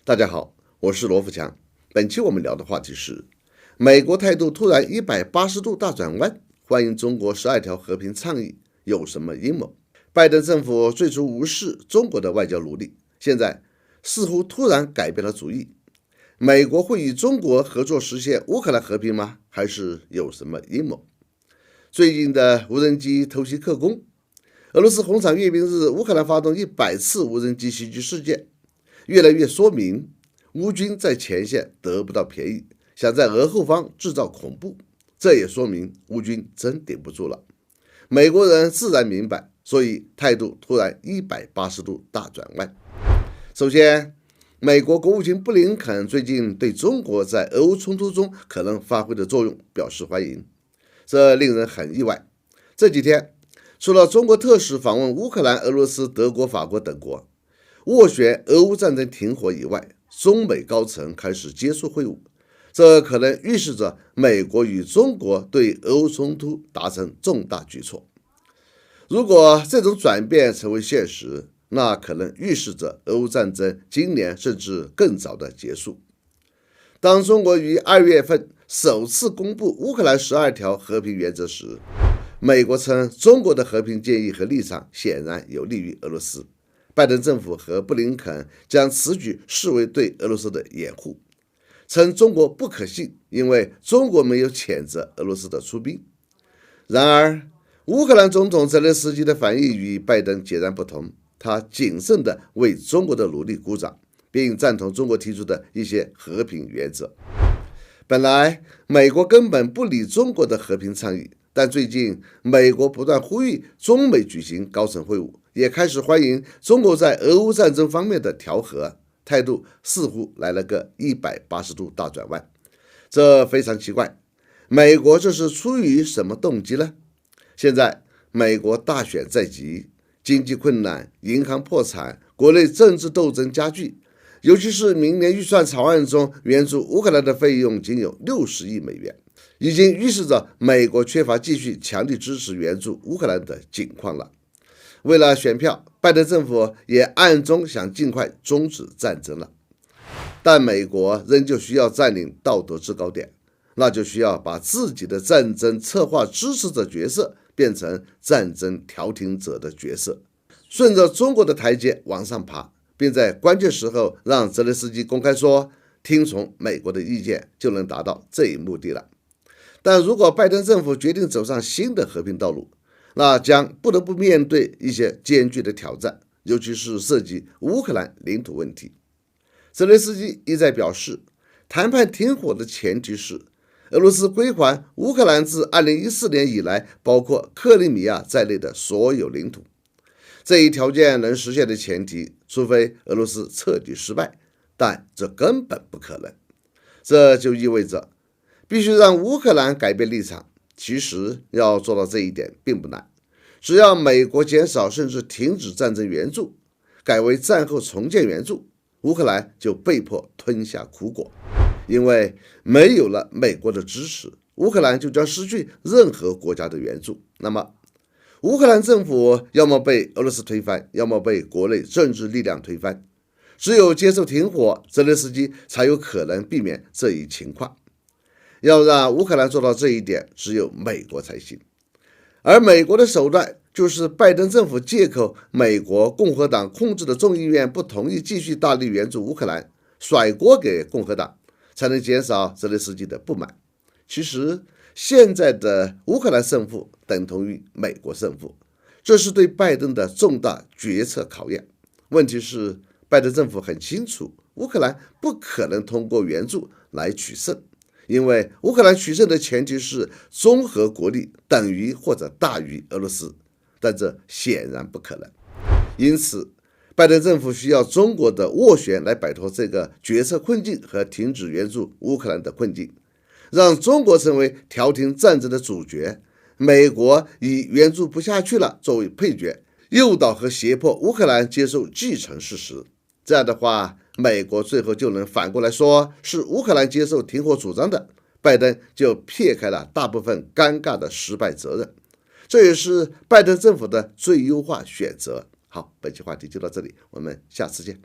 大家好，我是罗富强。本期我们聊的话题是：美国态度突然180度大转弯，欢迎中国12条和平倡议，有什么阴谋？拜登政府最初无视中国的外交努力，现在似乎突然改变了主意。美国会与中国合作实现乌克兰和平吗？还是有什么阴谋？最近的无人机偷袭克宫，俄罗斯红场阅兵日，乌克兰发动100次无人机袭击事件，越来越说明乌军在前线得不到便宜，想在俄后方制造恐怖。这也说明乌军真顶不住了。美国人自然明白，所以态度突然180度大转弯。首先，美国国务卿布林肯最近对中国在俄乌冲突中可能发挥的作用表示欢迎，这令人很意外。这几天，除了中国特使访问乌克兰、俄罗斯、德国、法国等国，斡旋俄乌战争停火以外，中美高层开始接触会晤，这可能预示着美国与中国对俄乌冲突达成重大举措。如果这种转变成为现实，那可能预示着俄乌战争今年甚至更早的结束。当中国于2月份首次公布乌克兰12条和平原则时，美国称中国的和平建议和立场显然有利于俄罗斯。拜登政府和布林肯将此举视为对俄罗斯的掩护，称中国不可信，因为中国没有谴责俄罗斯的出兵。然而，乌克兰总统泽连斯基的反应与拜登截然不同，他谨慎地为中国的努力鼓掌，并赞同中国提出的一些和平原则。本来，美国根本不理中国的和平倡议，但最近美国不断呼吁中美举行高层会晤，也开始欢迎中国在俄乌战争方面的调和，态度似乎来了个180度大转弯。这非常奇怪，美国这是出于什么动机呢？现在美国大选在即，经济困难，银行破产，国内政治斗争加剧，尤其是明年预算草案中援助乌克兰的费用仅有60亿美元，已经预示着美国缺乏继续强力支持援助乌克兰的境况了。为了选票，拜登政府也暗中想尽快终止战争了。但美国仍旧需要占领道德制高点，那就需要把自己的战争策划支持者角色变成战争调停者的角色，顺着中国的台阶往上爬，并在关键时候让泽连斯基公开说听从美国的意见，就能达到这一目的了。但如果拜登政府决定走上新的和平道路，那将不得不面对一些艰巨的挑战，尤其是涉及乌克兰领土问题。泽连斯基一再表示，谈判停火的前提是俄罗斯归还乌克兰自2014年以来包括克里米亚在内的所有领土。这一条件能实现的前提，除非俄罗斯彻底失败，但这根本不可能。这就意味着必须让乌克兰改变立场。其实要做到这一点并不难，只要美国减少甚至停止战争援助，改为战后重建援助，乌克兰就被迫吞下苦果。因为没有了美国的支持，乌克兰就将失去任何国家的援助。那么，乌克兰政府要么被俄罗斯推翻，要么被国内政治力量推翻。只有接受停火，泽连斯基才有可能避免这一情况。要让乌克兰做到这一点，只有美国才行。而美国的手段就是拜登政府借口美国共和党控制的众议院不同意继续大力援助乌克兰，甩锅给共和党，才能减少泽连斯基的不满。其实，现在的乌克兰胜负等同于美国胜负，这是对拜登的重大决策考验。问题是，拜登政府很清楚，乌克兰不可能通过援助来取胜。因为乌克兰取胜的前提是综合国力等于或者大于俄罗斯，但这显然不可能。因此，拜登政府需要中国的斡旋来摆脱这个决策困境和停止援助乌克兰的困境，让中国成为调停战争的主角，美国以援助不下去了作为配角，诱导和胁迫乌克兰接受既成事实。这样的话，美国最后就能反过来说是乌克兰接受停火主张的，拜登就撇开了大部分尴尬的失败责任。这也是拜登政府的最优化选择。好，本期话题就到这里，我们下次见。